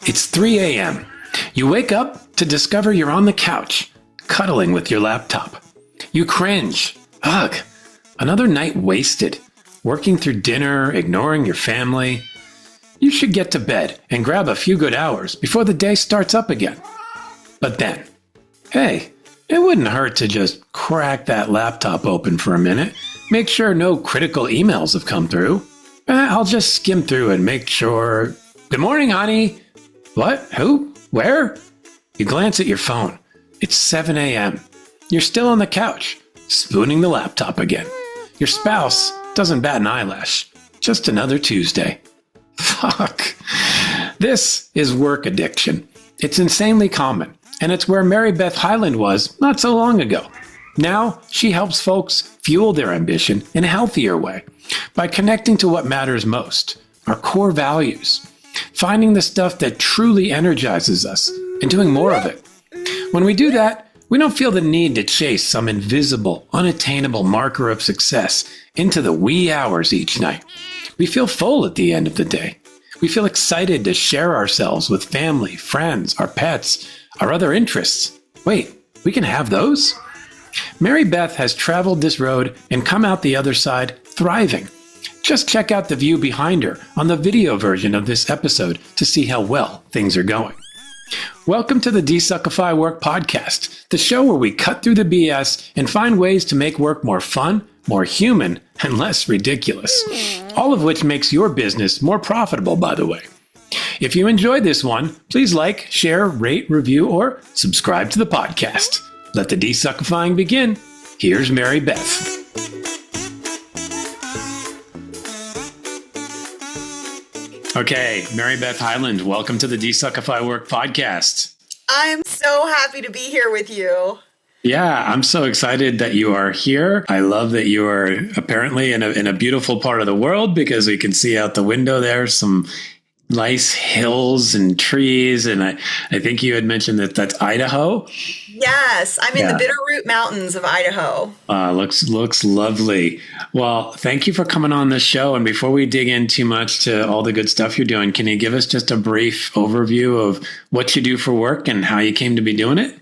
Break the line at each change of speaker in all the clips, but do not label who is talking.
It's 3 a.m. You wake up to discover you're on the couch, cuddling with your laptop. You cringe. Ugh. Another night wasted, working through dinner, ignoring your family. You should get to bed and grab a few good hours before the day starts up again. But then, hey, it wouldn't hurt to just crack that laptop open for a minute. Make sure no critical emails have come through. I'll just skim through and make sure. Good morning, honey. What? Who? Where? You glance at your phone. It's 7 a.m. You're still on the couch, spooning the laptop again. Your spouse doesn't bat an eyelash. Just another Tuesday. Fuck. This is work addiction. It's insanely common, and it's where MaryBeth Hyland was not so long ago. Now, she helps folks fuel their ambition in a healthier way by connecting to what matters most, our core values, finding the stuff that truly energizes us and doing more of it. When we do that, we don't feel the need to chase some invisible, unattainable marker of success into the wee hours each night. We feel full at the end of the day. We feel excited to share ourselves with family, friends, our pets, our other interests. Wait, we can have those? MaryBeth has traveled this road and come out the other side thriving. Just check out the view behind her on the video version of this episode to see how well things are going. Welcome to the DesuckifyWork podcast, the show where we cut through the BS and find ways to make work more fun, more human, and less ridiculous. All of which makes your business more profitable, by the way. If you enjoyed this one, please like, share, rate, review, or subscribe to the podcast. Let the desuckifying begin. Here's MaryBeth. Okay, MaryBeth Hyland, welcome to the DesuckifyWork podcast.
I'm so happy to be here with you.
Yeah, I'm so excited that you are here. I love that you are apparently in a beautiful part of the world because we can see out the window there some nice hills and trees. And I think you had mentioned that that's Idaho.
Yes, I'm in the Bitterroot Mountains of Idaho.
Looks lovely. Well, thank you for coming on this show. And before we dig in too much to all the good stuff you're doing, can you give us just a brief overview of what you do for work and how you came to be doing it?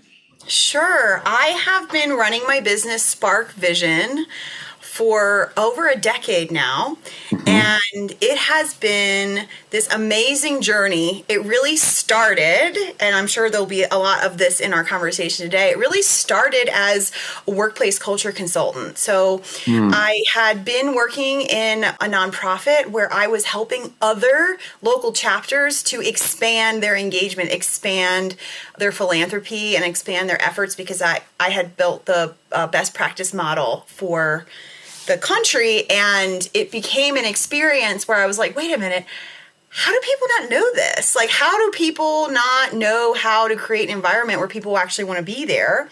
Sure. I have been running my business, Spark Vision, for over a decade now. And it has been this amazing journey. It really started, and I'm sure there'll be a lot of this in our conversation today. It really started as a workplace culture consultant. So I had been working in a nonprofit where I was helping other local chapters to expand their engagement, expand their philanthropy, and expand their efforts because I had built the best practice model for the country, and it became an experience where I was like, wait a minute, how do people not know this? Like, how do people not know how to create an environment where people actually want to be there?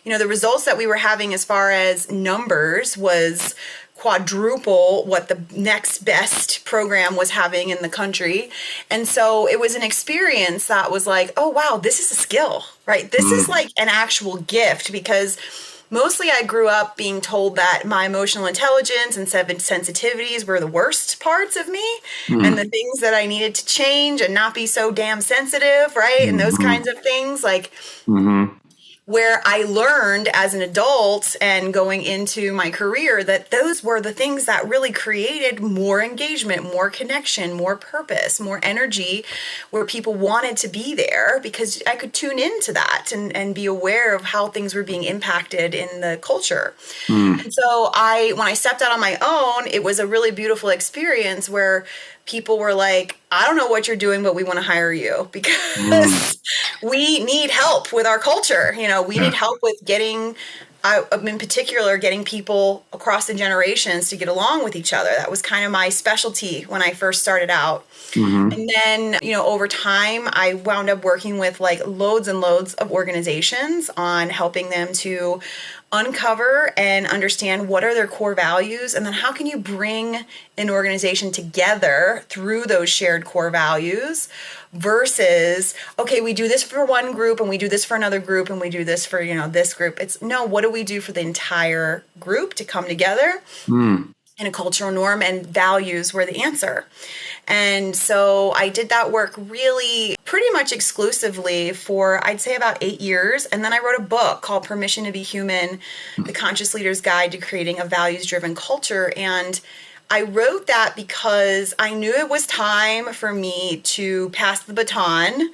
You know, the results that we were having as far as numbers was quadruple what the next best program was having in the country. And so it was an experience that was like, oh, wow, this is a skill, right? This is like an actual gift because mostly I grew up being told that my emotional intelligence and sensitivities were the worst parts of me and the things that I needed to change and not be so damn sensitive, right? And those kinds of things like where I learned as an adult and going into my career that those were the things that really created more engagement, more connection, more purpose, more energy, where people wanted to be there because I could tune into that and be aware of how things were being impacted in the culture. And so when I stepped out on my own, it was a really beautiful experience where people were like, I don't know what you're doing, but we want to hire you because we need help with our culture. You know, we need help with getting people across the generations to get along with each other. That was kind of my specialty when I first started out. And then, you know, over time, I wound up working with like loads and loads of organizations on helping them to uncover and understand what are their core values, and then how can you bring an organization together through those shared core values versus, okay, we do this for one group and we do this for another group and we do this for, you know, this group. It's no, what do we do for the entire group to come together? and a cultural norm, and values were the answer. And so I did that work really pretty much exclusively for, I'd say, about 8 years. And then I wrote a book called Permission to Be Human, The Conscious Leader's Guide to Creating a Values-Driven Culture. And I wrote that because I knew it was time for me to pass the baton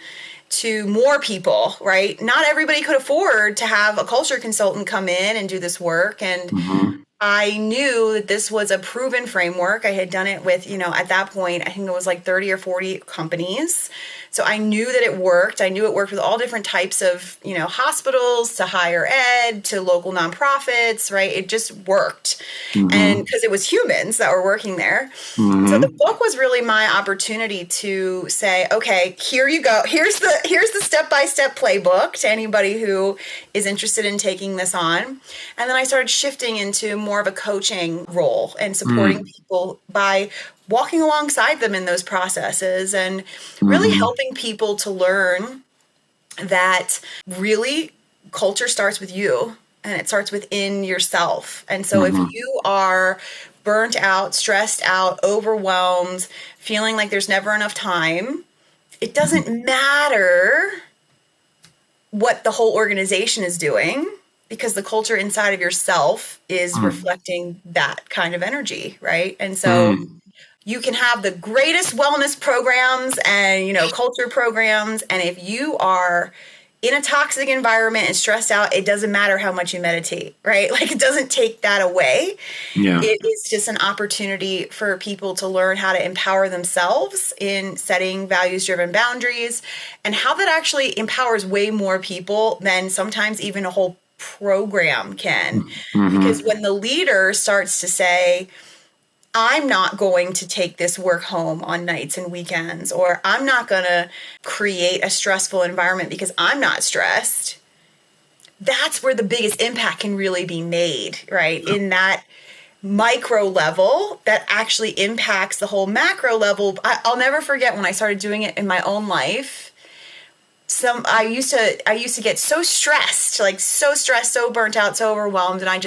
to more people, right? Not everybody could afford to have a culture consultant come in and do this work. And I knew that this was a proven framework. I had done it with, at that point, I think it was like 30 or 40 companies. So I knew that it worked. I knew it worked with all different types of, hospitals to higher ed to local nonprofits, right? It just worked. And because it was humans that were working there. So the book was really my opportunity to say, okay, here you go. Here's the step-by-step playbook to anybody who is interested in taking this on. And then I started shifting into more of a coaching role and supporting people by walking alongside them in those processes and really helping people to learn that really culture starts with you and it starts within yourself. And so if you are burnt out, stressed out, overwhelmed, feeling like there's never enough time, it doesn't matter what the whole organization is doing, because the culture inside of yourself is reflecting that kind of energy, right? And so you can have the greatest wellness programs and, culture programs. And if you are in a toxic environment and stressed out, it doesn't matter how much you meditate, right? Like, it doesn't take that away. Yeah. It is just an opportunity for people to learn how to empower themselves in setting values-driven boundaries, and how that actually empowers way more people than sometimes even a whole program can. Because when the leader starts to say, I'm not going to take this work home on nights and weekends, or I'm not going to create a stressful environment because I'm not stressed, that's where the biggest impact can really be made, right? In that micro level that actually impacts the whole macro level. I'll never forget when I started doing it in my own life. I used to get so stressed, so burnt out, so overwhelmed, and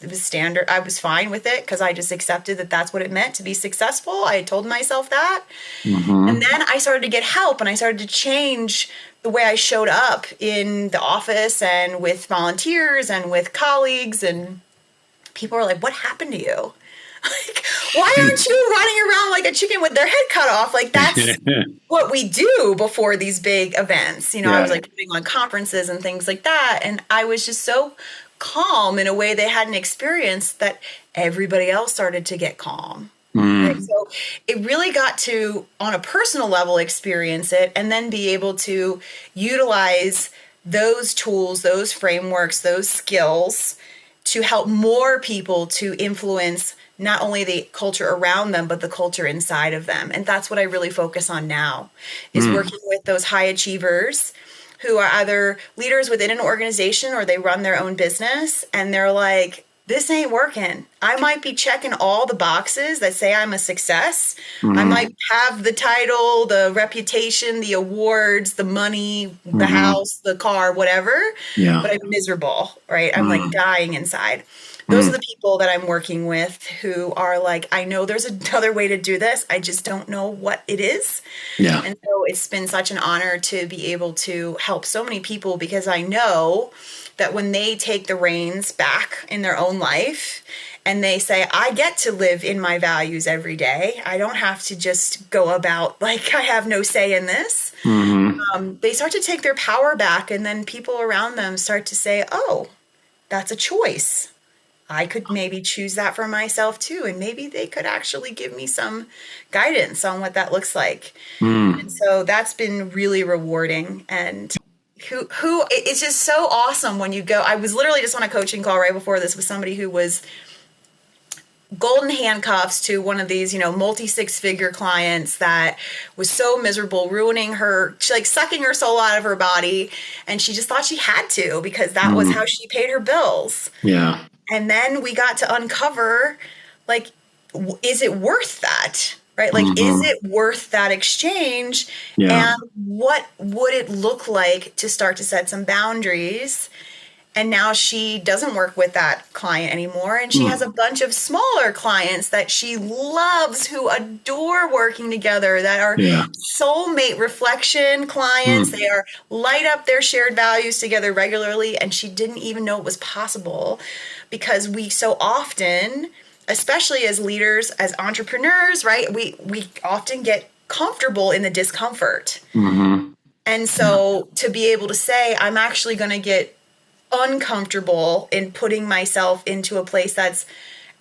it was standard. I was fine with it because I just accepted that that's what it meant to be successful. I had told myself that. And then I started to get help, and I started to change the way I showed up in the office and with volunteers and with colleagues, and people were like, what happened to you? Like, why aren't you running around like a chicken with their head cut off? Like, that's what we do before these big events. I was like putting on conferences and things like that. And I was just so calm in a way they hadn't experienced that everybody else started to get calm. Right? So it really got to, on a personal level, experience it and then be able to utilize those tools, those frameworks, those skills to help more people to influence not only the culture around them, but the culture inside of them. And that's what I really focus on now, is working with those high achievers who are either leaders within an organization or they run their own business, and they're like, this ain't working. I might be checking all the boxes that say I'm a success. I might have the title, the reputation, the awards, the money, the house, the car, whatever, but I'm miserable, right? I'm like dying inside. Those are the people that I'm working with who are like, I know there's another way to do this. I just don't know what it is. Yeah. And so it's been such an honor to be able to help so many people, because I know that when they take the reins back in their own life and they say, I get to live in my values every day, I don't have to just go about like I have no say in this. They start to take their power back, and then people around them start to say, oh, that's a choice. I could maybe choose that for myself too. And maybe they could actually give me some guidance on what that looks like. And so that's been really rewarding. And it's just so awesome when you go. I was literally just on a coaching call right before this with somebody who was golden handcuffs to one of these, multi-six-figure clients that was so miserable, ruining her, like sucking her soul out of her body. And she just thought she had to, because that was how she paid her bills. Yeah. And then we got to uncover, like, is it worth that? Right? Like, is it worth that exchange? Yeah. And what would it look like to start to set some boundaries And now she doesn't work with that client anymore. And she has a bunch of smaller clients that she loves, who adore working together, that are soulmate reflection clients. They are light up their shared values together regularly. And she didn't even know it was possible, because we so often, especially as leaders, as entrepreneurs, right? We often get comfortable in the discomfort. And so to be able to say, I'm actually going to get uncomfortable in putting myself into a place that's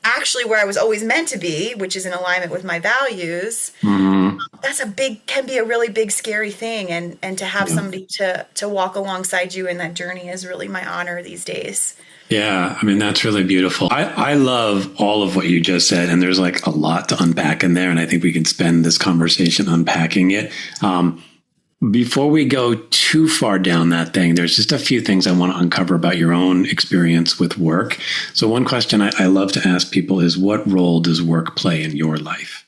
actually where I was always meant to be, which is in alignment with my values, that's can be a really big, scary thing. And to have somebody to walk alongside you in that journey is really my honor these days.
Yeah, I mean, that's really beautiful. I love all of what you just said, and there's like a lot to unpack in there, and I think we can spend this conversation unpacking it. Before we go too far down that thing, there's just a few things I want to uncover about your own experience with work. So one question I love to ask people is, what role does work play in your life?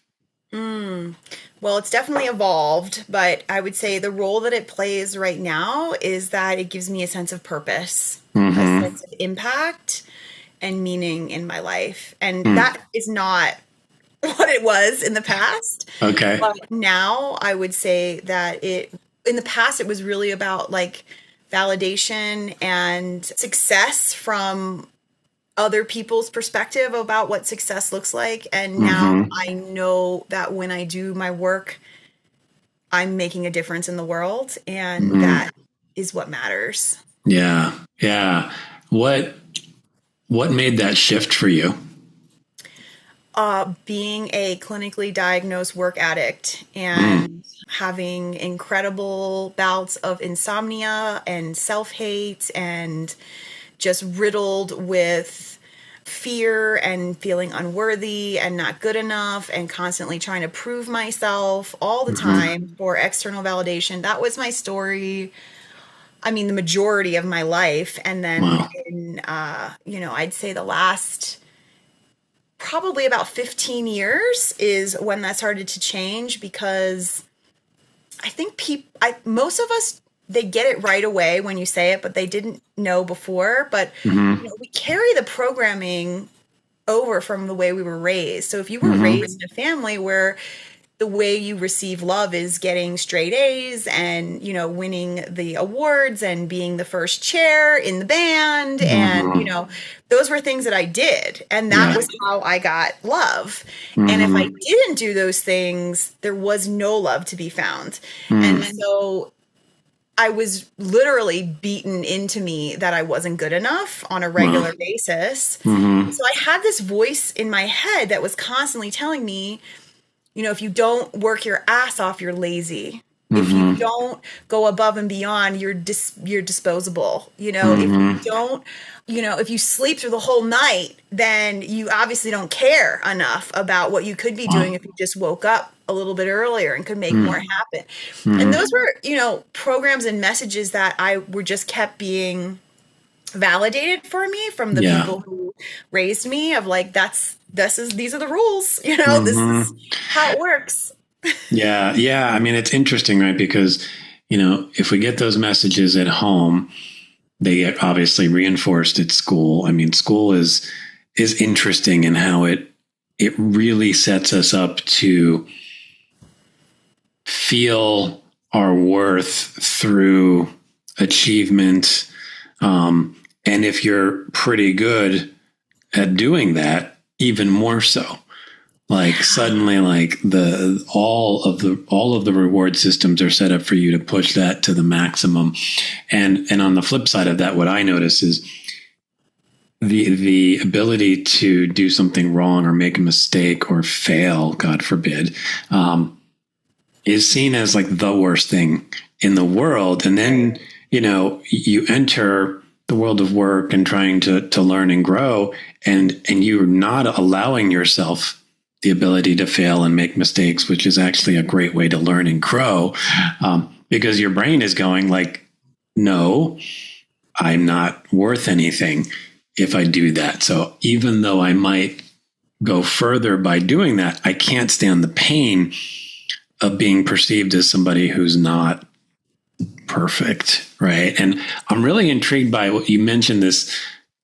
Well, it's definitely evolved, but I would say the role that it plays right now is that it gives me a sense of purpose, a sense of impact and meaning in my life. And that is not what it was in the past.
Okay.
But now I would say that in the past, it was really about like validation and success from other people's perspective about what success looks like. And now I know that when I do my work, I'm making a difference in the world, and that is what matters.
Yeah. Yeah. What made that shift for you?
Being a clinically diagnosed work addict and having incredible bouts of insomnia and self-hate and just riddled with fear and feeling unworthy and not good enough and constantly trying to prove myself all the time for external validation. That was my story. I mean, the majority of my life. And then in, I'd say the last probably about 15 years is when that started to change, because I think most of us, they get it right away when you say it, but they didn't know before. But we carry the programming over from the way we were raised. So if you were raised in a family where the way you receive love is getting straight A's and, winning the awards and being the first chair in the band. And, those were things that I did. And that was how I got love. And if I didn't do those things, there was no love to be found. And so I was literally beaten into me that I wasn't good enough on a regular basis. So I had this voice in my head that was constantly telling me, if you don't work your ass off, you're lazy. If you don't go above and beyond, you're disposable. If you don't, if you sleep through the whole night, then you obviously don't care enough about what you could be doing if you just woke up a little bit earlier and could make more happen. And those were, programs and messages that were just kept being validated for me from the people who raised me, of like, these are the rules, this is how it works.
Yeah. I mean, it's interesting, right? Because, if we get those messages at home, they get obviously reinforced at school. I mean, school is interesting in how it really sets us up to feel our worth through achievement. And if you're pretty good at doing that, even more so. Like suddenly, like all of the reward systems are set up for you to push that to the maximum. And on the flip side of that, what I notice is the ability to do something wrong or make a mistake or fail, God forbid, is seen as like the worst thing in the world. And then, you enter the world of work and trying to learn and grow, and you're not allowing yourself the ability to fail and make mistakes, which is actually a great way to learn and grow, because your brain is going like, no, I'm not worth anything if I do that. So even though I might go further by doing that, I can't stand the pain of being perceived as somebody who's not Perfect. Right. And I'm really intrigued by what you mentioned, this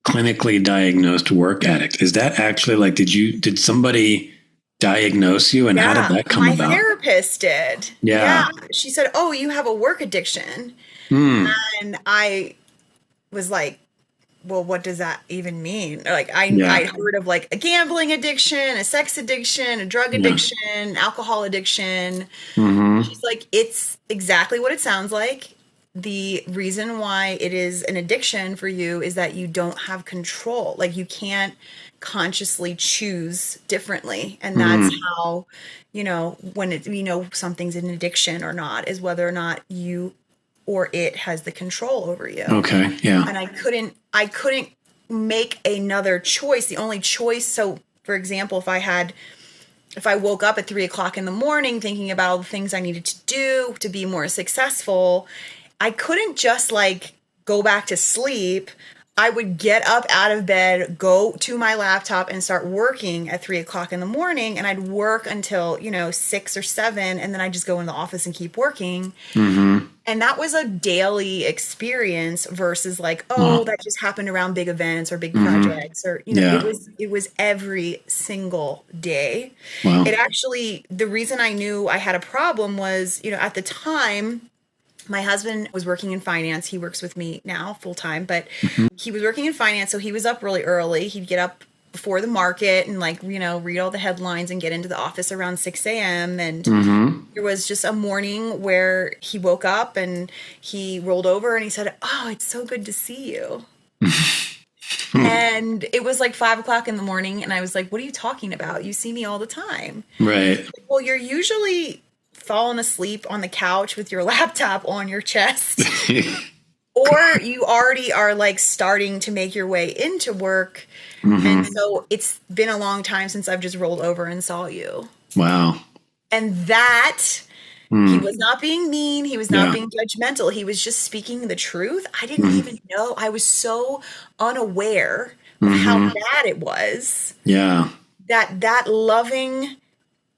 clinically diagnosed work addict. Is that actually like, did somebody diagnose you, and how did that come
my
about?
therapist did.
Yeah.
She said, "Oh, you have a work addiction."
Hmm.
And I was like, well, what does that even mean? Like
Yeah.
I'd heard of like a gambling addiction, a sex addiction, a drug addiction, alcohol addiction.
Mm-hmm.
She's like, it's exactly what it sounds like. The reason why it is an addiction for you is that you don't have control. Like you can't consciously choose differently. And that's how, when something's an addiction or not, is whether or not you or it has the control over you.
Okay. Yeah.
And I couldn't make another choice. The only choice. So for example, if I woke up at 3:00 in the morning thinking about all the things I needed to do to be more successful, I couldn't just like go back to sleep. I would get up out of bed, go to my laptop and start working at 3:00 in the morning. And I'd work until, 6 or 7. And then I'd just go in the office and keep working.
Mm-hmm.
And that was a daily experience versus like, oh, that just happened around big events or big projects or, it was every single day.
Wow.
It actually, the reason I knew I had a problem was, at the time, my husband was working in finance. He works with me now full time, but he was working in finance. So he was up really early. He'd get up before the market and read all the headlines and get into the office around 6 a.m. And there was just a morning where he woke up and he rolled over and he said, "Oh, it's so good to see you." And it was like 5:00 in the morning. And I was like, "What are you talking about? You see me all the time."
Right.
Like, well, you're usually falling asleep on the couch with your laptop on your chest. Or you already are like starting to make your way into work. And so it's been a long time since I've just rolled over and saw you.
Wow.
And that he was not being mean. He was not being judgmental. He was just speaking the truth. I didn't even know. I was so unaware of how bad it was.
Yeah.
That loving,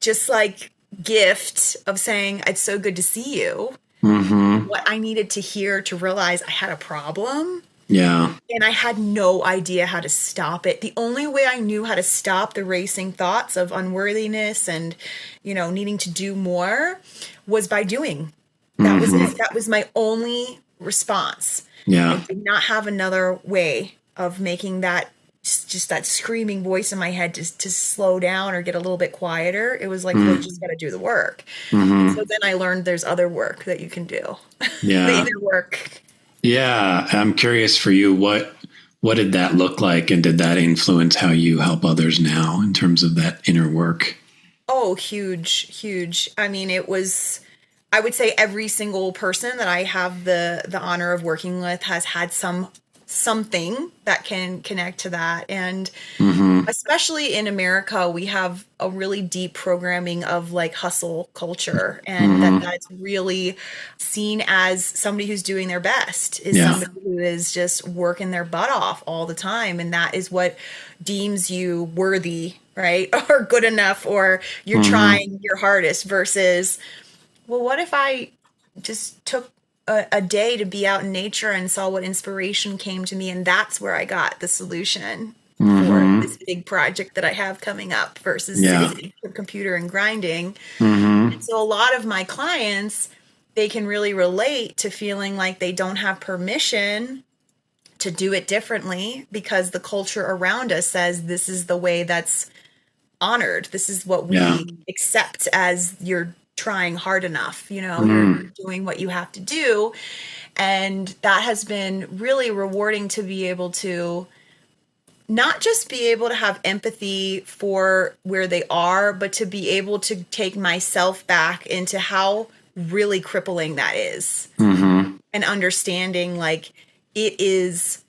just like gift of saying, "It's so good to see you." What I needed to hear to realize I had a problem.
Yeah.
And I had no idea how to stop it. The only way I knew how to stop the racing thoughts of unworthiness and, needing to do more was by doing. That was it. That was my only response.
Yeah.
I did not have another way of making that, just that screaming voice in my head to slow down or get a little bit quieter. It was like, well, you just got to do the work. So then I learned there's other work that you can do.
Yeah.
The inner work.
Yeah. I'm curious for you, what did that look like? And did that influence how you help others now in terms of that inner work?
Oh, huge. I mean, I would say every single person that I have the honor of working with has had something that can connect to that. And especially in America, we have a really deep programming of like hustle culture, and that's really seen as somebody who's doing their best is somebody who is just working their butt off all the time. And that is what deems you worthy, right? Or good enough, or you're trying your hardest versus, well, what if I just took a day to be out in nature and saw what inspiration came to me, and that's where I got the solution for this big project that I have coming up versus sitting at the computer and grinding. And so a lot of my clients, they can really relate to feeling like they don't have permission to do it differently because the culture around us says this is the way that's honored. This is what we accept as you're trying hard enough, you're doing what you have to do. And that has been really rewarding to be able to not just be able to have empathy for where they are, but to be able to take myself back into how really crippling that is. And understanding like it is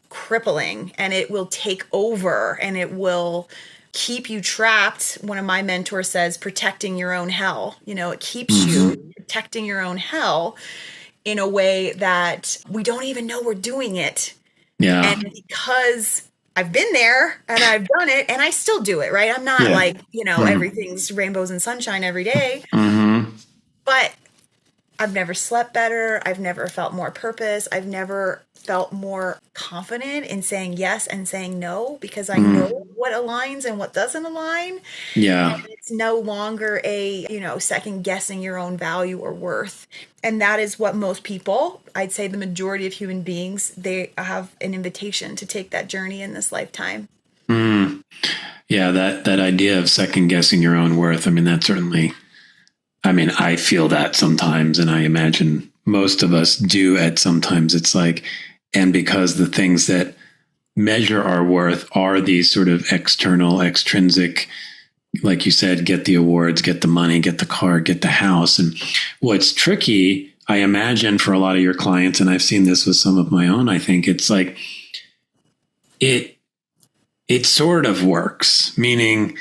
crippling and it will take over and it will keep you trapped. One of my mentors says, protecting your own hell. It keeps you protecting your own hell in a way that we don't even know we're doing it.
Yeah.
And because I've been there and I've done it and I still do it, right? I'm not like, everything's rainbows and sunshine every day. But I've never slept better. I've never felt more purpose. I've never felt more confident in saying yes and saying no, because I know what aligns and what doesn't align.
Yeah.
And it's no longer a, second guessing your own value or worth. And that is what most people, I'd say the majority of human beings, they have an invitation to take that journey in this lifetime.
Yeah, that idea of second guessing your own worth. I mean, that certainly, I feel that sometimes, and I imagine most of us do at sometimes. It's like, and because the things that measure our worth are these sort of external, extrinsic, like you said, get the awards, get the money, get the car, get the house. And what's tricky, I imagine, for a lot of your clients, and I've seen this with some of my own, I think it's like, it sort of works, meaning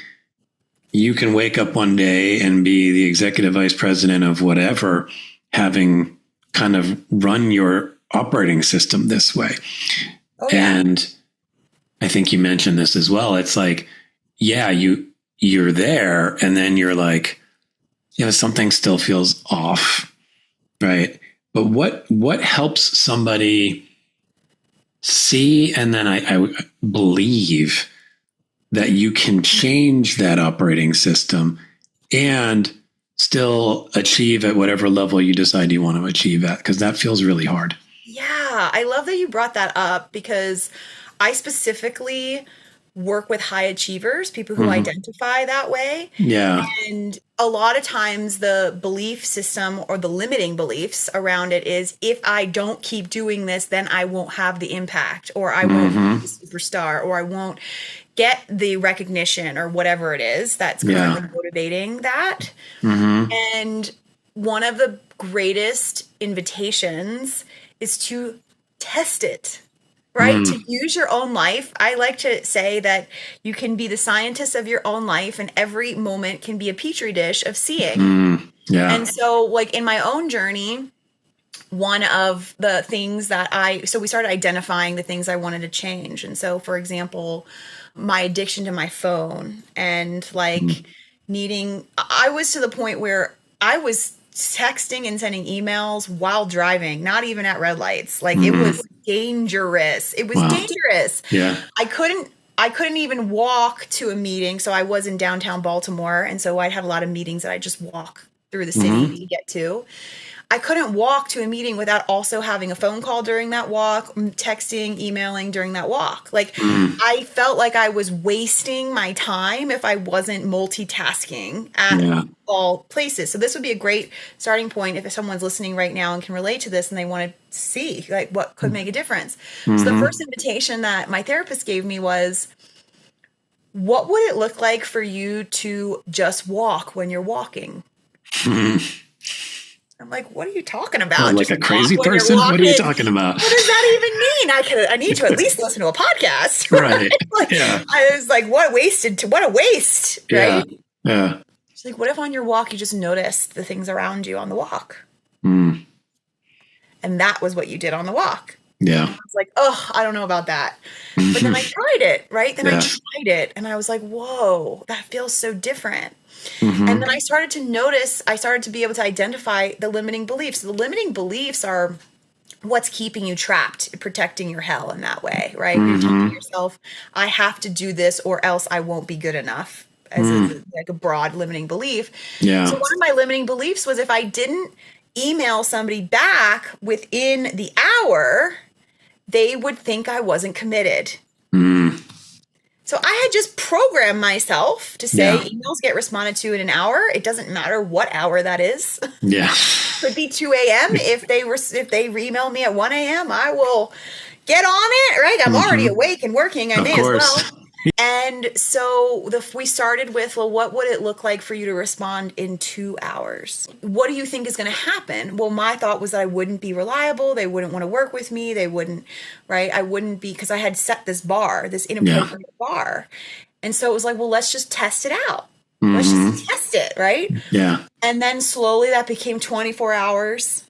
you can wake up one day and be the executive vice president of whatever, having kind of run your operating system this way. Oh, yeah. And I think you mentioned this as well. It's like, yeah, you're there, and then you're like, something still feels off, right? But what helps somebody see, and then I believe that you can change that operating system and still achieve at whatever level you decide you want to achieve at, because that feels really hard.
Yeah, I love that you brought that up, because I specifically work with high achievers, people who identify that way.
Yeah.
And a lot of times the belief system or the limiting beliefs around it is, if I don't keep doing this, then I won't have the impact, or I won't be a superstar, or I won't get the recognition, or whatever it is that's currently motivating that. And one of the greatest invitations is to test it. Right? To use your own life. I like to say that you can be the scientist of your own life, and every moment can be a petri dish of seeing.
Yeah.
And so, like, in my own journey, one of the things that we started identifying the things I wanted to change. And so, for example, my addiction to my phone, and like I was to the point where I was texting and sending emails while driving, not even at red lights. Like it was dangerous. It was dangerous.
Yeah.
I couldn't even walk to a meeting. So I was in downtown Baltimore. And so I had a lot of meetings that I just walk through the city to get to. I couldn't walk to a meeting without also having a phone call during that walk, texting, emailing during that walk. Like I felt like I was wasting my time if I wasn't multitasking at all places. So this would be a great starting point if someone's listening right now and can relate to this and they want to see like what could make a difference. So the first invitation that my therapist gave me was, what would it look like for you to just walk when you're walking? I'm like, what are you talking about?
Like a crazy person? What are you talking about?
What does that even mean? I need to at least listen to a podcast.
Right.
Like,
yeah.
I was like, what a waste, right?
Yeah.
It's like, what if on your walk you just noticed the things around you on the walk?
And
that was what you did on the walk.
Yeah.
I was like, oh, I don't know about that. But then I tried it, right? Then I tried it and I was like, whoa, that feels so different. And then I started to be able to identify the limiting beliefs. The limiting beliefs are what's keeping you trapped, protecting your hell in that way, right? You're telling yourself, I have to do this or else I won't be good enough, as like a broad limiting belief.
Yeah.
So one of my limiting beliefs was, if I didn't email somebody back within the hour, they would think I wasn't committed. So I had just programmed myself to say emails get responded to in an hour. It doesn't matter what hour that is.
Yeah.
Could be 2 a.m. If they email me at 1 a.m., I will get on it, right? I'm already awake and working. I may as well. And so we started with, well, what would it look like for you to respond in 2 hours? What do you think is going to happen? Well, my thought was that I wouldn't be reliable. They wouldn't want to work with me. They wouldn't, right? I wouldn't be, because I had set this bar, this inappropriate bar. And so it was like, well, let's just test it out. Let's just test it, right?
Yeah.
And then slowly that became 24 hours.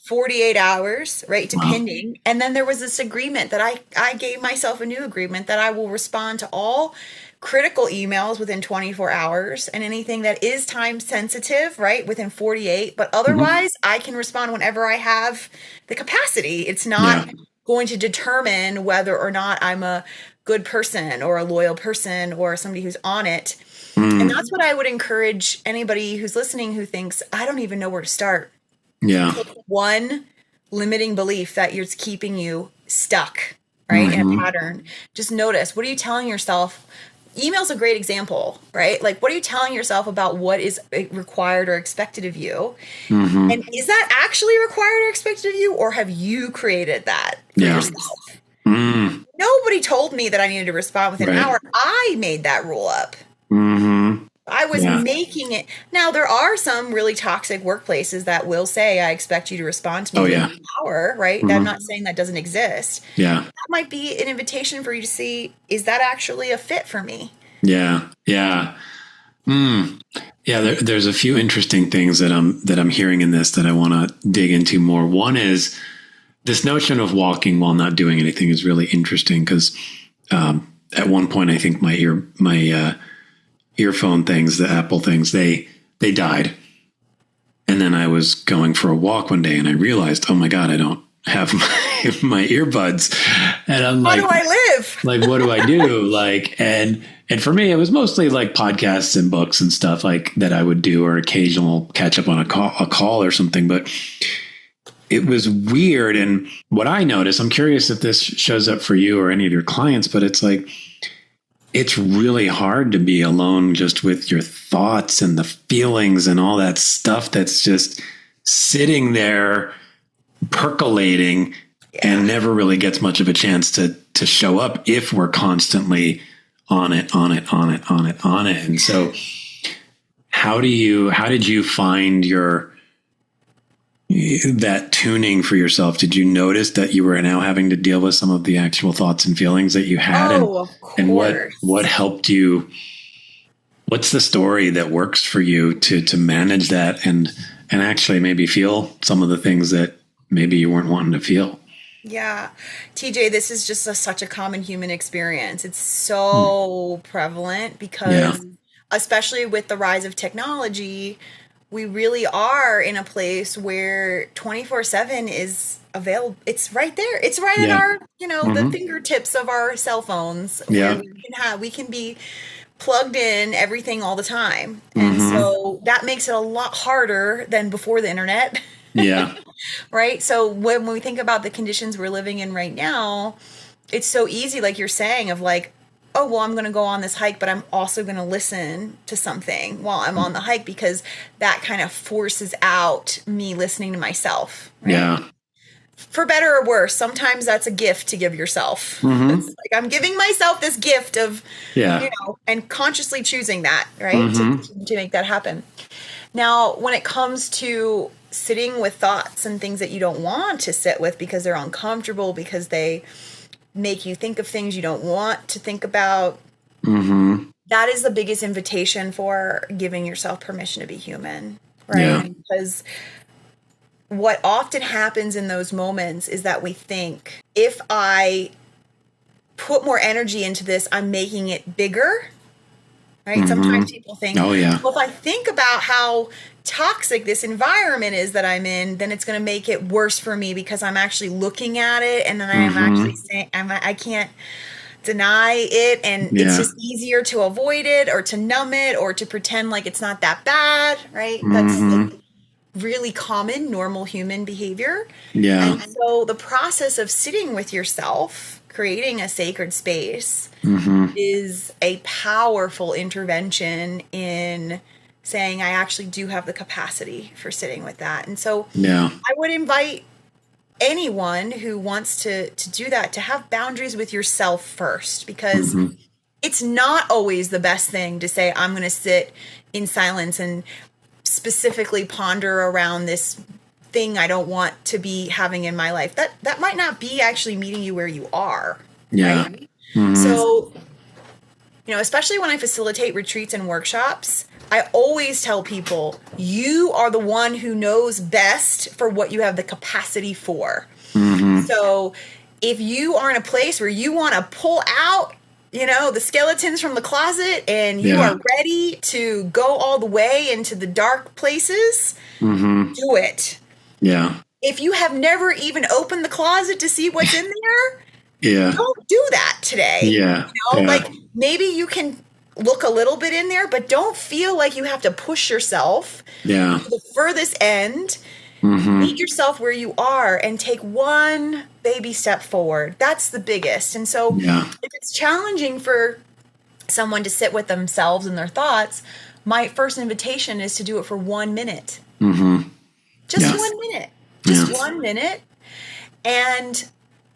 48 hours, right, depending. And then there was this agreement that I gave myself a new agreement that I will respond to all critical emails within 24 hours and anything that is time sensitive, right, within 48. But otherwise, I can respond whenever I have the capacity. It's not going to determine whether or not I'm a good person or a loyal person or somebody who's on it. And that's what I would encourage anybody who's listening who thinks, I don't even know where to start.
Yeah.
Take one limiting belief that is keeping you stuck, right, in a pattern. Just notice, what are you telling yourself? Email's a great example, right? Like, what are you telling yourself about what is required or expected of you? And is that actually required or expected of you, or have you created that for yourself? Nobody told me that I needed to respond within an hour. I made that rule up. I was making it. Now, there are some really toxic workplaces that will say, I expect you to respond to me within an hour, right? I'm not saying that doesn't exist.
Yeah.
That might be an invitation for you to see, is that actually a fit for me?
Yeah. Yeah. Yeah. There's a few interesting things that I'm hearing in this that I want to dig into more. One is this notion of walking while not doing anything is really interesting because at one point, I think my earphone things, the Apple things, they died. And then I was going for a walk one day and I realized, oh my God, I don't have my earbuds. And I'm like,
how do I live?
Like, what do I do? Like, and for me, it was mostly like podcasts and books and stuff like that I would do, or occasional catch up on a call or something. But it was weird. And what I noticed, I'm curious if this shows up for you or any of your clients, but it's like, it's really hard to be alone just with your thoughts and the feelings and all that stuff that's just sitting there percolating and never really gets much of a chance to show up if we're constantly on it. And so how did you find that tuning for yourself? Did you notice that you were now having to deal with some of the actual thoughts and feelings that you had?
Of course.
And what helped you? What's the story that works for you to manage that and actually maybe feel some of the things that maybe you weren't wanting to feel?
Yeah. TJ, this is just such a common human experience. It's so prevalent because especially with the rise of technology, we really are in a place where 24/7 is available. It's right there. It's right at our, the fingertips of our cell phones.
Yeah.
We can be plugged in everything all the time. And so that makes it a lot harder than before the internet.
Yeah.
Right. So when we think about the conditions we're living in right now, it's so easy, like you're saying, of like, oh, well, I'm going to go on this hike, but I'm also going to listen to something while I'm on the hike because that kind of forces out me listening to myself. Right?
Yeah.
For better or worse, sometimes that's a gift to give yourself. It's like I'm giving myself this gift of, and consciously choosing that, right, to make that happen. Now, when it comes to sitting with thoughts and things that you don't want to sit with because they're uncomfortable, because they make you think of things you don't want to think about, that is the biggest invitation for giving yourself permission to be human, right?
Yeah.
Because what often happens in those moments is that we think, if I put more energy into this, I'm making it bigger, right? Sometimes people think, well, if I think about how toxic this environment is that I'm in, then it's going to make it worse for me because I'm actually looking at it, and then I'm actually saying, I can't deny it, and it's just easier to avoid it or to numb it or to pretend like it's not that bad, right? That's like really common, normal human behavior.
Yeah.
And so the process of sitting with yourself, creating a sacred space, is a powerful intervention in saying, I actually do have the capacity for sitting with that. And so I would invite anyone who wants to do that to have boundaries with yourself first, because it's not always the best thing to say, I'm going to sit in silence and specifically ponder around this thing I don't want to be having in my life. That might not be actually meeting you where you are.
Yeah.
Right? So, especially when I facilitate retreats and workshops, I always tell people, you are the one who knows best for what you have the capacity for. So if you are in a place where you want to pull out, the skeletons from the closet and you are ready to go all the way into the dark places, do it.
Yeah.
If you have never even opened the closet to see what's in there, don't do that today.
Yeah.
Like maybe you can look a little bit in there, but don't feel like you have to push yourself to the furthest end. Meet yourself where you are and take one baby step forward. That's the biggest. And so if it's challenging for someone to sit with themselves and their thoughts, my first invitation is to do it for 1 minute. Just 1 minute. Just 1 minute. And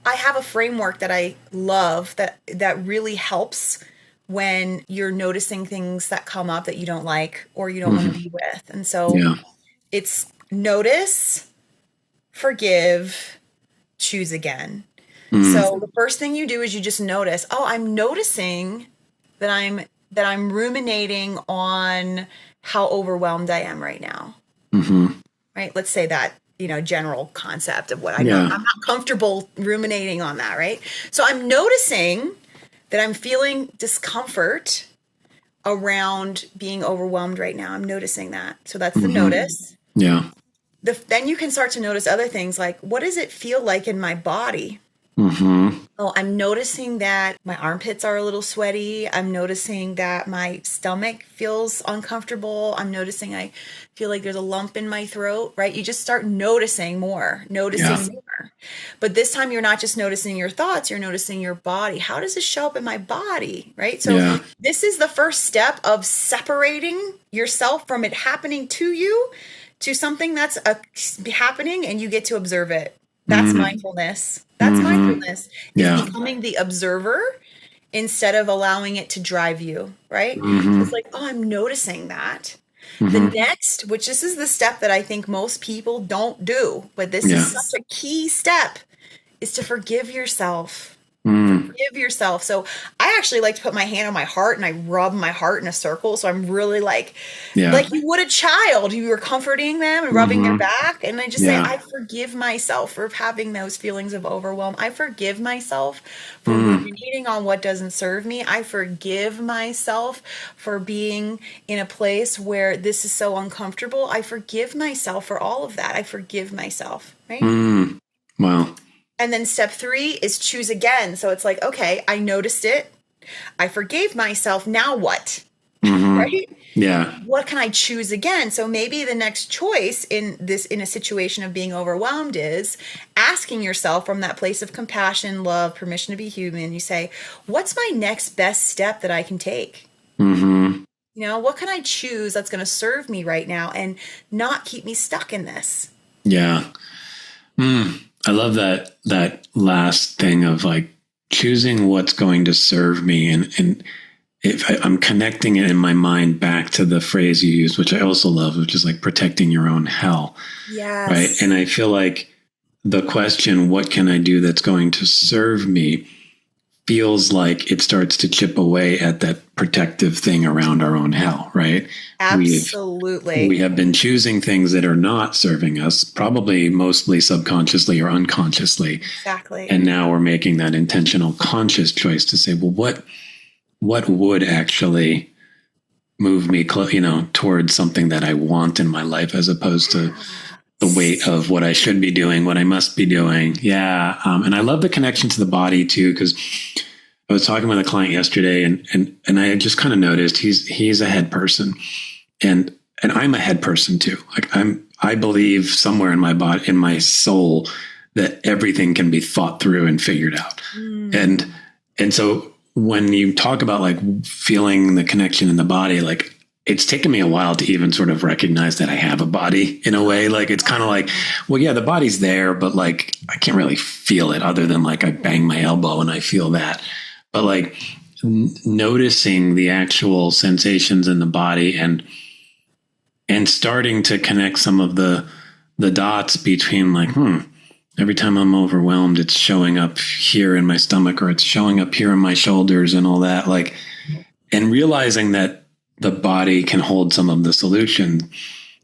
I have a framework that I love that really helps when you're noticing things that come up that you don't like or you don't want to be with. And so it's notice, forgive, choose again. So the first thing you do is you just notice, I'm noticing that I'm ruminating on how overwhelmed I am right now. Right? Let's say that, general concept of what I know. I'm not comfortable ruminating on that, right? So I'm noticing that I'm feeling discomfort around being overwhelmed right now. I'm noticing that. So that's the notice.
Yeah.
Then you can start to notice other things like, what does it feel like in my body? I'm noticing that my armpits are a little sweaty. I'm noticing that my stomach feels uncomfortable. I'm noticing I feel like there's a lump in my throat, right? You just start noticing more. But this time you're not just noticing your thoughts, you're noticing your body. How does this show up in my body, right? So this is the first step of separating yourself from it happening to you to something that's happening and you get to observe it. That's mindfulness. That's mindfulness. It's becoming the observer instead of allowing it to drive you, right? So it's like, I'm noticing that. The next, which this is the step that I think most people don't do, but this is such a key step, is to forgive yourself. Forgive yourself. So I actually like to put my hand on my heart and I rub my heart in a circle. So I'm really like you would a child. You were comforting them and rubbing their back. And I just say, I forgive myself for having those feelings of overwhelm. I forgive myself for ruminating on what doesn't serve me. I forgive myself for being in a place where this is so uncomfortable. I forgive myself for all of that. I forgive myself. Right?
Wow.
And then step 3 is choose again. So it's like, okay, I noticed it. I forgave myself. Now what? Right?
Yeah.
What can I choose again? So maybe the next choice in a situation of being overwhelmed is asking yourself from that place of compassion, love, permission to be human. You say, what's my next best step that I can take? What can I choose that's going to serve me right now and not keep me stuck in this?
Yeah. I love that last thing of like choosing what's going to serve me. And if I'm connecting it in my mind back to the phrase you used, which I also love, which is like protecting your own hell.
Yes.
Right. And I feel like the question, what can I do that's going to serve me, feels like it starts to chip away at that protective thing around our own hell, right?
Absolutely.
We have been choosing things that are not serving us, probably mostly subconsciously or unconsciously.
Exactly.
And now we're making that intentional conscious choice to say, well, what would actually move me, towards something that I want in my life, as opposed to the weight of what I should be doing, what I must be doing. Yeah. And I love the connection to the body too, because I was talking with a client yesterday and I just kind of noticed he's a head person and I'm a head person too. Like I believe somewhere in my body, in my soul, that everything can be thought through and figured out. And so when you talk about like feeling the connection in the body, like it's taken me a while to even sort of recognize that I have a body in a way. Like, it's kind of like, well, yeah, the body's there, but like, I can't really feel it other than like I bang my elbow and I feel that. But like noticing the actual sensations in the body and starting to connect some of the dots between like, every time I'm overwhelmed, it's showing up here in my stomach or it's showing up here in my shoulders and all that. Like, and realizing that the body can hold some of the solution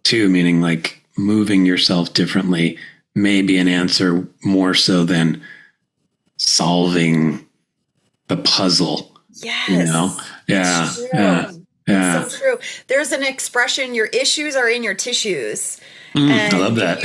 too, meaning like moving yourself differently may be an answer more so than solving the puzzle you know?
Yes.
Yeah.
It's true.
Yeah. Yeah.
It's so true. There's an expression, your issues are in your tissues.
I love
And
that.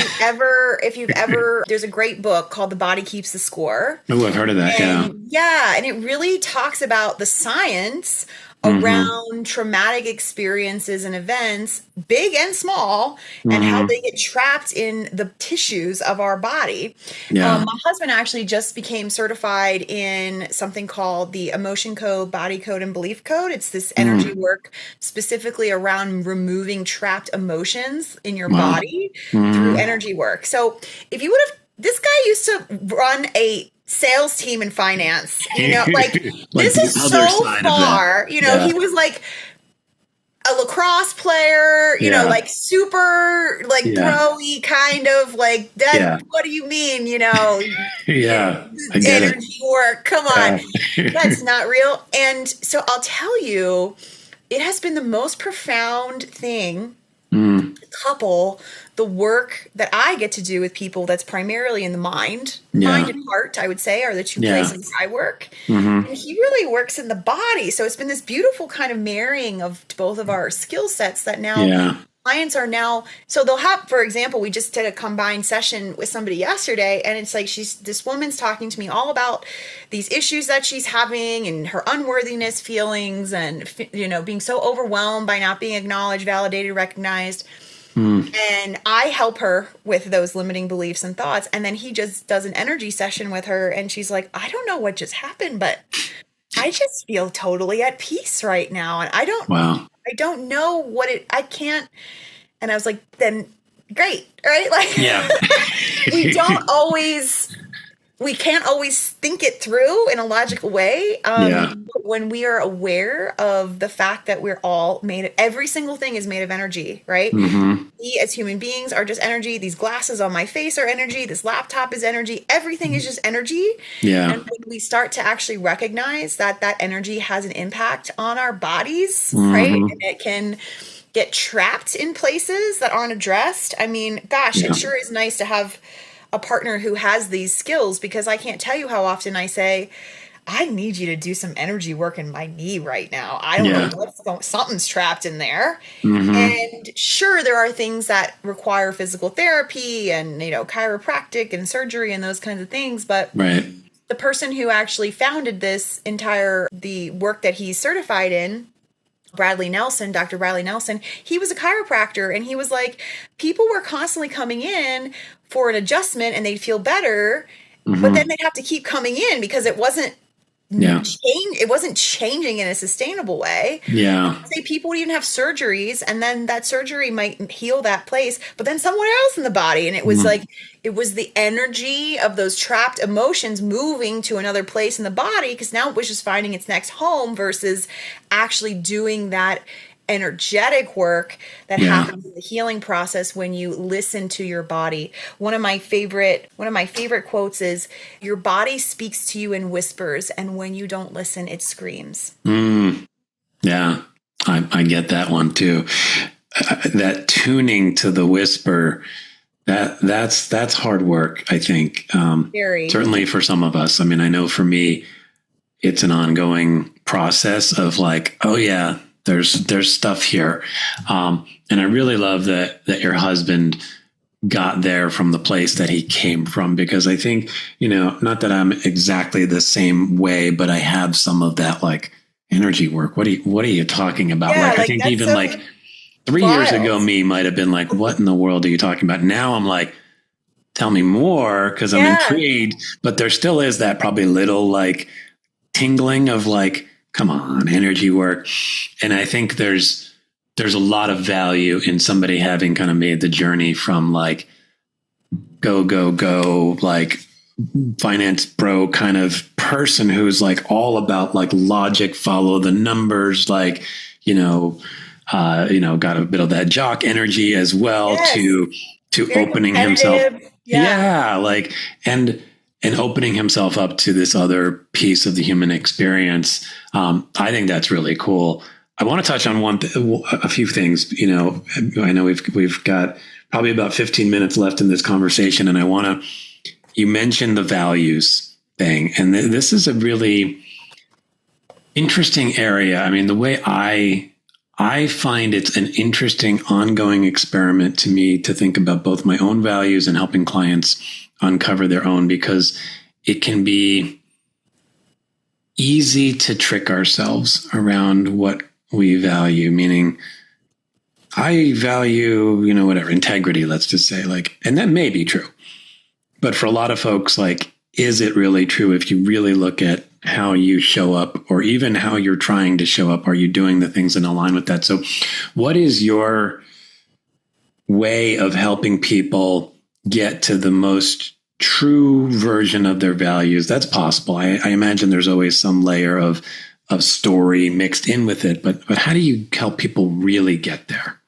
if you've ever, there's a great book called The Body Keeps the Score.
Oh, I've heard of that. Yeah.
And yeah, and it really talks about the science
Mm-hmm.
around traumatic experiences and events, big and small, and how
Mm-hmm.
they get trapped in the tissues of our body.
Yeah.
My husband actually just became certified in something called the Emotion Code, Body Code, and Belief Code. It's this energy work specifically around removing trapped emotions in your
Wow.
body through
Mm-hmm.
energy work. So if you would have, this guy used to run a sales team in finance, like
Like
this
the
is
other
so
side of that.
far,
Yeah.
he was like a lacrosse player,
Yeah.
like super like
Yeah.
pro-y kind of like that.
Yeah.
What do you mean,
Yeah. I get it.
energy work? Come on. That's not real. And so I'll tell you, it has been the most profound thing to couple the work that I get to do with people that's primarily in the mind and heart, I would say, are the two places I work. And he really works in the body. So it's been this beautiful kind of marrying of both of our skill sets that now clients are now, so they'll have, for example, we just did a combined session with somebody yesterday, and it's like this woman's talking to me all about these issues that she's having and her unworthiness feelings and, being so overwhelmed by not being acknowledged, validated, recognized. And I help her with those limiting beliefs and thoughts. And then he just does an energy session with her. And she's like, I don't know what just happened, but I just feel totally at peace right now. And I don't know what I can't. And I was like, then great. Right. Like, we can't always think it through in a logical way. But when we are aware of the fact that we're all every single thing is made of energy, right? We as human beings are just energy. These glasses on my face are energy. This laptop is energy. Everything is just energy. And when we start to actually recognize that energy has an impact on our bodies, right? And it can get trapped in places that aren't addressed. I mean, gosh, it sure is nice to have a partner who has these skills, because I can't tell you how often I say, I need you to do some energy work in my knee right now. I don't know what's going, something's trapped in there. And sure, there are things that require physical therapy and, chiropractic and surgery and those kinds of things. But the person who actually founded the work that he's certified in, Dr. Bradley Nelson, he was a chiropractor, and he was like, people were constantly coming in for an adjustment and they'd feel better, but then they'd have to keep coming in because it wasn't it wasn't changing in a sustainable way. Say people would even have surgeries, and then that surgery might heal that place, but then somewhere else in the body. And it was like, it was the energy of those trapped emotions moving to another place in the body, because now it was just finding its next home versus actually doing that energetic work that happens in the healing process when you listen to your body. One of my favorite quotes is, your body speaks to you in whispers, and when you don't listen, it screams.
Yeah, I get that one too. That tuning to the whisper, that's hard work, I think. Certainly for some of us. I mean, I know for me, it's an ongoing process of like, oh yeah, there's stuff here. And I really love that your husband got there from the place that he came from, because I think, not that I'm exactly the same way, but I have some of that like energy work. What are you talking about?
Yeah,
like I think even like 3 years ago, me might have been like, what in the world are you talking about? Now I'm like, tell me more, because I'm intrigued, but there still is that probably little like tingling of like, come on, energy work. And I think there's a lot of value in somebody having kind of made the journey from like go, like finance bro kind of person who's like all about like logic, follow the numbers, like, got a bit of that jock energy as well, to opening himself. Like, and opening himself up to this other piece of the human experience. I think that's really cool. I want to touch on a few things. I know we've got probably about 15 minutes left in this conversation, and you mentioned the values thing, and this is a really Interesting area. I mean, the way I find it's an interesting ongoing experiment to me to think about both my own values and helping clients uncover their own, because it can be easy to trick ourselves around what we value, meaning I value, whatever, integrity, let's just say, like, and that may be true. But for a lot of folks, like, is it really true if you really look at how you show up, or even how you're trying to show up? Are you doing the things in align with that? So what is your way of helping people get to the most true version of their values that's possible? I imagine there's always some layer of story mixed in with it, but how do you help people really get there?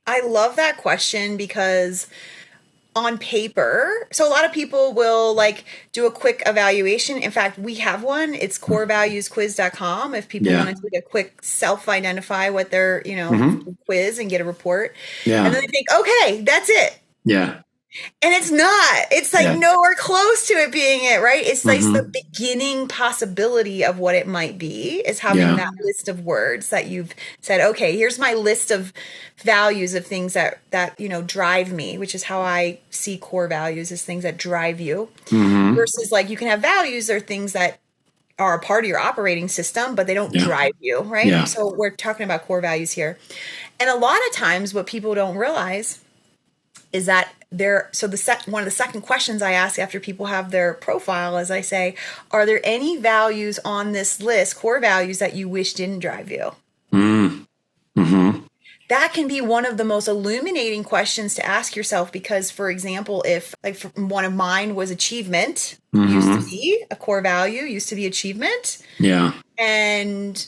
I love that question because on paper, so a lot of people will like do a quick evaluation. In fact, we have one. It's corevaluesquiz.com. If people want to take a quick self-identify what their, quiz and get a report.
Yeah.
And then they think, okay, that's it.
Yeah.
And it's not. It's like nowhere close to it being it, right? It's like the beginning possibility of what it might be is having that list of words that you've said, okay, here's my list of values of things that drive me, which is how I see core values as things that drive you. Versus like you can have values or things that are a part of your operating system, but they don't drive you, right?
Yeah.
So we're talking about core values here. And a lot of times what people don't realize is that one of the second questions I ask after people have their profile is I say, are there any values on this list, core values, that you wish didn't drive you? That can be one of the most illuminating questions to ask yourself because, for example, if like one of mine was achievement, used to be a core value, used to be achievement.
Yeah.
And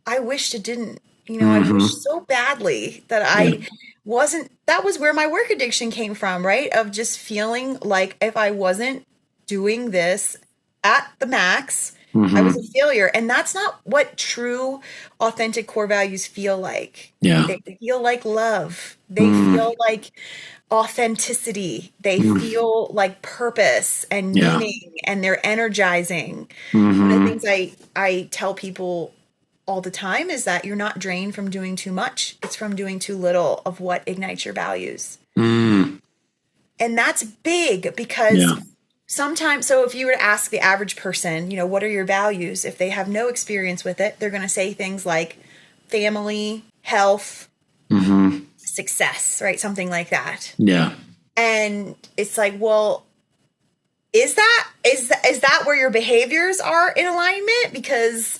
I wished it didn't. I wish so badly that I wasn't, that was where my work addiction came from, right? Of just feeling like if I wasn't doing this at the max, I was a failure. And that's not what true, authentic core values feel like.
Yeah.
They feel like love. They feel like authenticity. They feel like purpose and meaning, and they're energizing. One of the things I tell people all the time is that you're not drained from doing too much. It's from doing too little of what ignites your values. And that's big because sometimes, so if you were to ask the average person, what are your values? If they have no experience with it, they're going to say things like family, health, success, right? Something like that. Yeah. And it's like, well, is that where your behaviors are in alignment? Because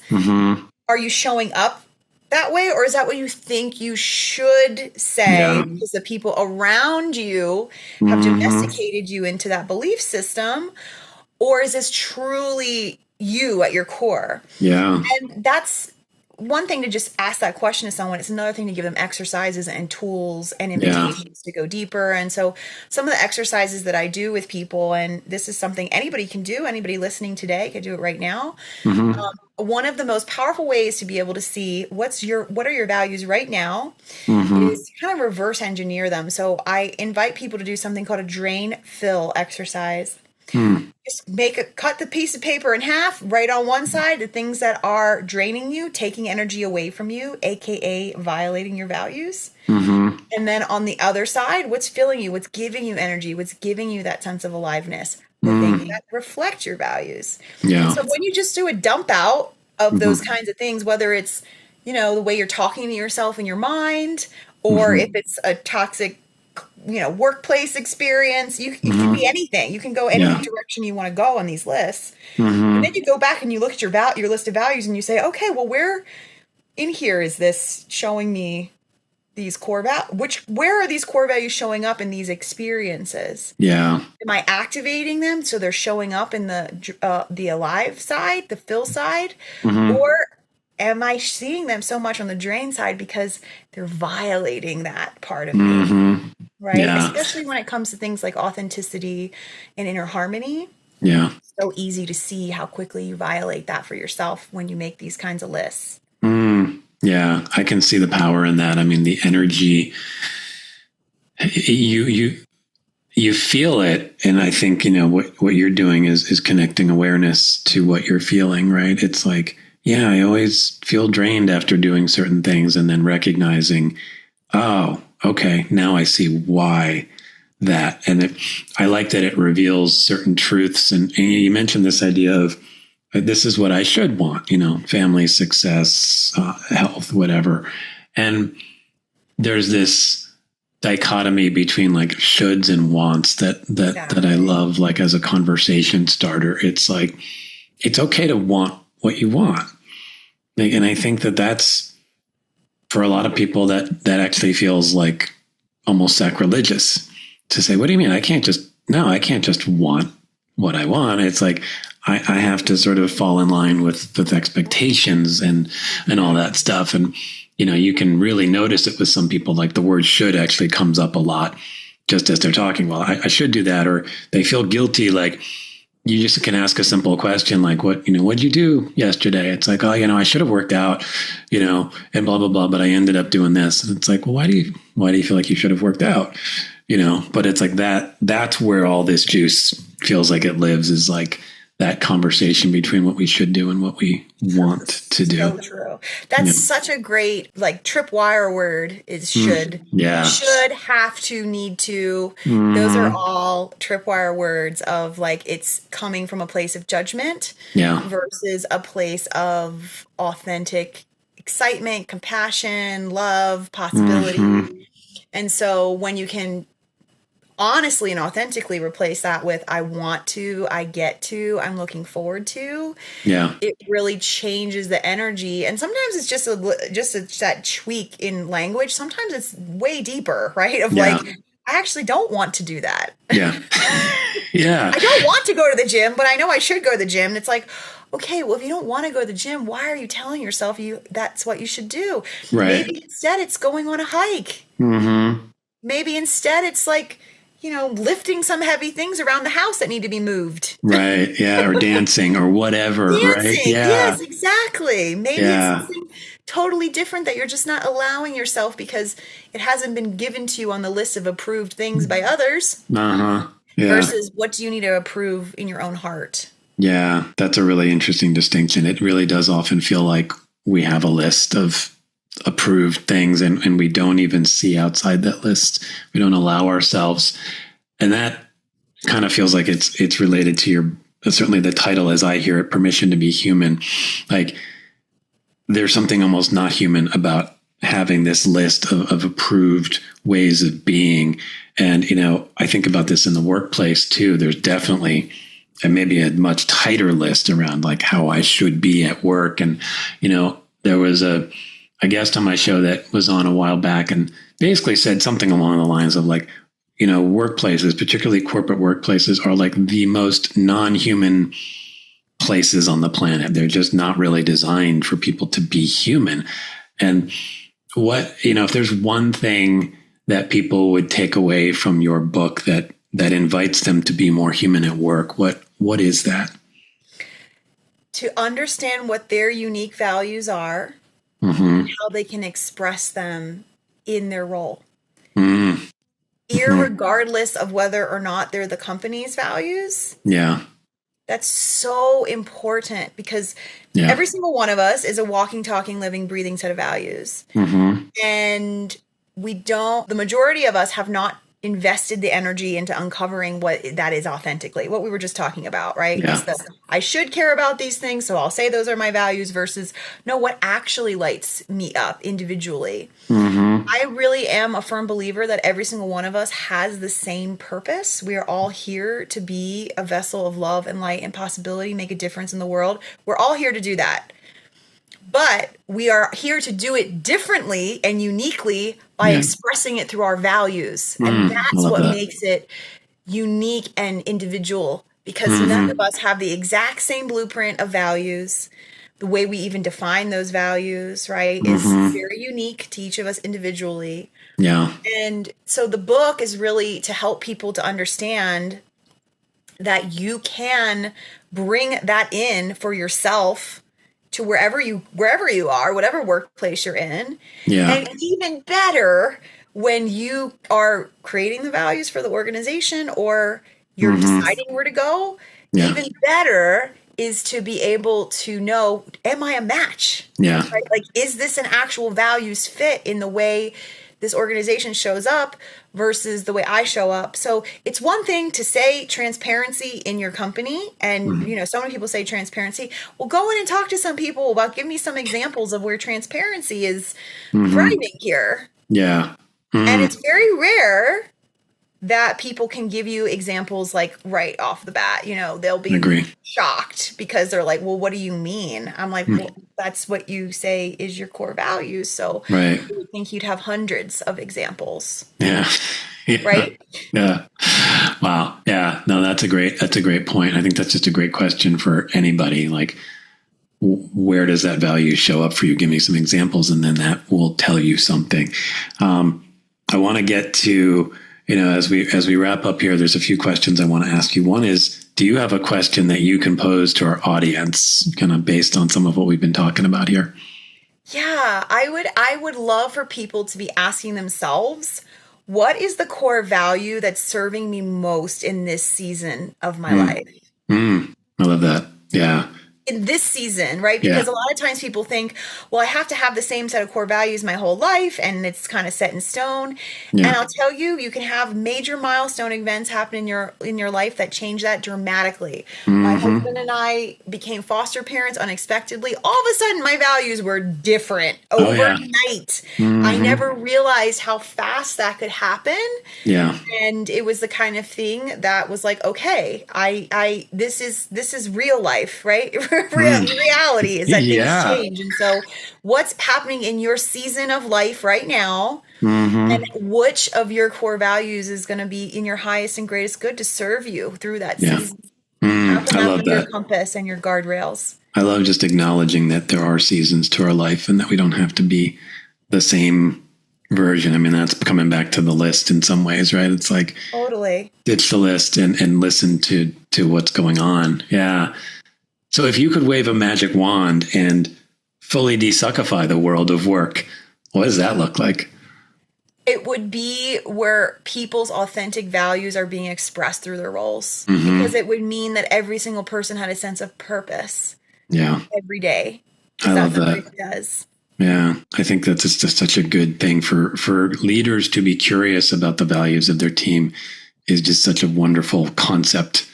are you showing up that way, or is that what you think you should say because the people around you have domesticated you into that belief system? Or is this truly you at your core? Yeah. And that's one thing to just ask that question to someone. It's another thing to give them exercises and tools and invitations to go deeper. And so some of the exercises that I do with people, and this is something anybody can do, anybody listening today can do it right now. One of the most powerful ways to be able to see what are your values right now is to kind of reverse engineer them. So I invite people to do something called a drain fill exercise. Just cut the piece of paper in half, write on one side the things that are draining you, taking energy away from you, aka violating your values. And then on the other side, what's filling you, what's giving you energy, what's giving you that sense of aliveness, the things that reflect your values. Yeah. So when you just do a dump out of those kinds of things, whether it's, the way you're talking to yourself in your mind, or if it's a toxic workplace experience, it can be anything. You can go any direction you want to go on these lists. And then you go back and you look at your list of values and you say, okay, well, where in here is this showing me these core values? Where are these core values showing up in these experiences? Yeah. Am I activating them so they're showing up in the alive side, the fill side? Or am I seeing them so much on the drain side because they're violating that part of me? Right? Yeah. Especially when it comes to things like authenticity and inner harmony. Yeah. It's so easy to see how quickly you violate that for yourself when you make these kinds of lists.
Yeah, I can see the power in that. I mean, the energy, you feel it. And I think, what you're doing is connecting awareness to what you're feeling, right? It's like Yeah, I always feel drained after doing certain things and then recognizing, oh, okay, now I see why that. And I like that it reveals certain truths. And you mentioned this idea of this is what I should want, family, success, health, whatever. And there's this dichotomy between like shoulds and wants that I love, like as a conversation starter. It's like, it's okay to want what you want. And I think that's for a lot of people that actually feels like almost sacrilegious to say, what do you mean? I can't just want what I want. It's like, I have to sort of fall in line with expectations and all that stuff. And, you can really notice it with some people, like the word should actually comes up a lot just as they're talking. Well, I should do that. Or they feel guilty. Like you just can ask a simple question like, what'd you do yesterday? It's like, oh, I should have worked out, and blah, blah, blah, but I ended up doing this. And it's like, well, why do you feel like you should have worked out? But it's like that's where all this juice feels like it lives, is like that conversation between what we should do and what we want to do.
So true. That's such a great like tripwire word is should.
Yeah.
Should, have to, need to. Those are all tripwire words of like it's coming from a place of judgment versus a place of authentic excitement, compassion, love, possibility. And so when you can honestly and authentically replace that with I want to, I get to, I'm looking forward to. Yeah. It really changes the energy. And sometimes it's just that tweak in language. Sometimes it's way deeper, right? Of like, I actually don't want to do that.
Yeah. Yeah.
I don't want to go to the gym, but I know I should go to the gym. And it's like, okay, well, if you don't want to go to the gym, why are you telling yourself that's what you should do?
Right.
Maybe instead it's going on a hike. Maybe instead it's like, lifting some heavy things around the house that need to be moved.
Right. Yeah. Or dancing or whatever.
Dancing,
right. Yeah.
Yes, exactly. Maybe it's something totally different that you're just not allowing yourself because it hasn't been given to you on the list of approved things by others.
Yeah.
Versus what do you need to approve in your own heart?
Yeah. That's a really interesting distinction. It really does often feel like we have a list of approved things and we don't even see outside that list. We don't allow ourselves. And that kind of feels like it's related to certainly the title as I hear it, Permission to Be Human. Like there's something almost not human about having this list of approved ways of being. And, I think about this in the workplace too. There's definitely maybe a much tighter list around like how I should be at work. And, there was a guest on my show that was on a while back and basically said something along the lines of like, workplaces, particularly corporate workplaces, are like the most non-human places on the planet. They're just not really designed for people to be human. And if there's one thing that people would take away from your book that invites them to be more human at work, what is that?
To understand what their unique values are. How they can express them in their role. Irregardless of whether or not they're the company's values.
Yeah.
That's so important because every single one of us is a walking, talking, living, breathing set of values. And the majority of us have not invested the energy into uncovering what that is authentically, what we were just talking about, right?
Yeah.
I should care about these things, so I'll say those are my values versus no, what actually lights me up individually. I really am a firm believer that every single one of us has the same purpose. We are all here to be a vessel of love and light and possibility, make a difference in the world. We're all here to do that. But we are here to do it differently and uniquely by expressing it through our values. And that's what makes it unique and individual because none of us have the exact same blueprint of values. The way we even define those values, right, is very unique to each of us individually.
Yeah.
And so the book is really to help people to understand that you can bring that in for yourself to wherever you are, whatever workplace you're in.
Yeah.
And even better when you are creating the values for the organization or you're deciding where to go, even better is to be able to know, am I a match?
Yeah.
Right? Like, is this an actual values fit in the way this organization shows up versus the way I show up? So it's one thing to say transparency in your company. And, so many people say transparency. Well, go in and talk to some people about, give me some examples of where transparency is thriving here.
Yeah.
And it's very rare that people can give you examples like right off the bat. They'll be shocked because they're like, well, what do you mean? I'm like, well, that's what you say is your core values. So
right.
you would think you'd have hundreds of examples.
Yeah.
Right?
Yeah. Wow. Yeah. No, that's a great point. I think that's just a great question for anybody. Like, where does that value show up for you? Give me some examples, and then that will tell you something. I want to get to, as we wrap up here, there's a few questions I want to ask you. One is, do you have a question that you can pose to our audience, kind of based on some of what we've been talking about here?
Yeah, I would love for people to be asking themselves, what is the core value that's serving me most in this season of my life?
I love that. Yeah.
In this season, right? Because a lot of times people think, well, I have to have the same set of core values my whole life, and it's kind of set in stone. Yeah. And I'll tell you, you can have major milestone events happen in your life that change that dramatically. My husband and I became foster parents unexpectedly. All of a sudden, my values were different overnight. I never realized how fast that could happen. Yeah. And it was the kind of thing that was like, okay, this is real life, right? Reality is that things change. And so what's happening in your season of life right now, and which of your core values is going to be in your highest and greatest good to serve you through that season? I love that. Your compass and your guardrails. I
love just acknowledging that there are seasons to our life and that we don't have to be the same version. I mean, that's coming back to the list in some ways, right? It's like,
totally
ditch the list and listen to what's going on. Yeah. So if you could wave a magic wand and fully desuckify the world of work, what does that look like?
It would be where people's authentic values are being expressed through their roles. Because it would mean that every single person had a sense of purpose.
Yeah.
Every day.
I love that.
It does.
Yeah. I think that's just such a good thing for leaders to be curious about the values of their team is just such a wonderful concept,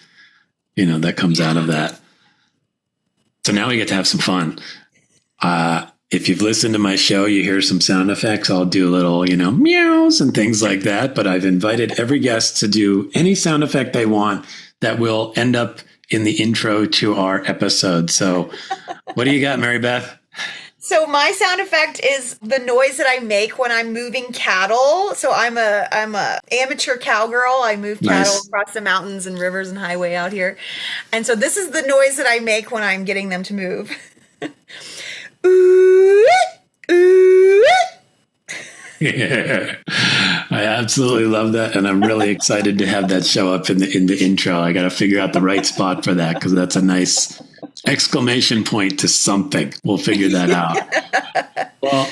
that comes out of that. So now we get to have some fun. If you've listened to my show, you hear some sound effects. I'll do a little, meows and things like that. But I've invited every guest to do any sound effect they want that will end up in the intro to our episode. So what do you got, MaryBeth?
So my sound effect is the noise that I make when I'm moving cattle. So I'm a amateur cowgirl. I move cattle across the mountains and rivers and highway out here. And so this is the noise that I make when I'm getting them to move. Ooh, ooh.
Yeah. I absolutely love that. And I'm really excited to have that show up in the intro. I got to figure out the right spot for that because that's a nice exclamation point to something. We'll figure that out. Well,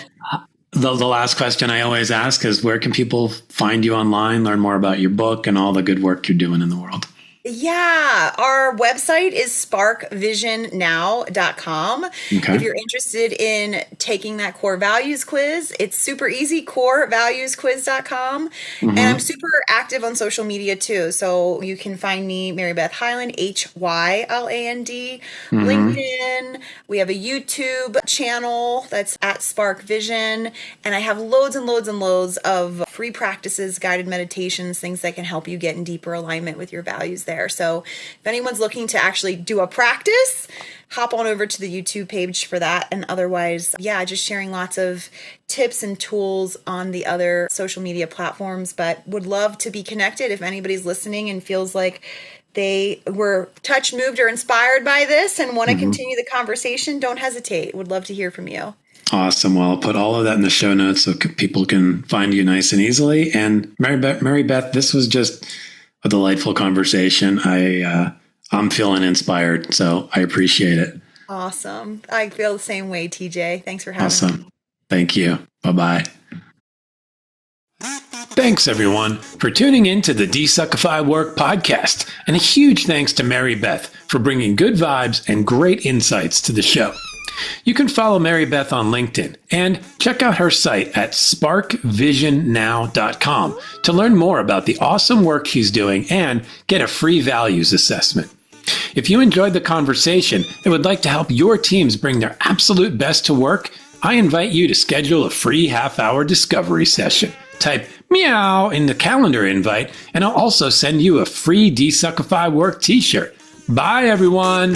the last question I always ask is, where can people find you online, learn more about your book and all the good work you're doing in the world?
Yeah, our website is sparkvisionnow.com.
Okay.
If you're interested in taking that core values quiz, it's super easy, corevaluesquiz.com. And I'm super active on social media too. So you can find me, MaryBeth Hyland, Hyland, LinkedIn. We have a YouTube channel that's at Spark Vision. And I have loads and loads and loads of free practices, guided meditations, things that can help you get in deeper alignment with your values there. So if anyone's looking to actually do a practice, hop on over to the YouTube page for that. And otherwise, just sharing lots of tips and tools on the other social media platforms, but would love to be connected. If anybody's listening and feels like they were touched, moved, or inspired by this and want to continue the conversation, don't hesitate. Would love to hear from you.
Awesome. Well, I'll put all of that in the show notes so people can find you nice and easily. And MaryBeth, this was just a delightful conversation. I'm feeling inspired, so I appreciate it.
Awesome. I feel the same way, TJ. Thanks for having me.
Awesome. Thank you. Bye-bye. Thanks, everyone, for tuning in to the DesuckifyWork podcast, and a huge thanks to MaryBeth for bringing good vibes and great insights to the show. You can follow MaryBeth on LinkedIn and check out her site at sparkvisionnow.com to learn more about the awesome work she's doing and get a free values assessment. If you enjoyed the conversation and would like to help your teams bring their absolute best to work, I invite you to schedule a free half-hour discovery session. Type meow in the calendar invite, and I'll also send you a free DesuckifyWork t-shirt. Bye, everyone.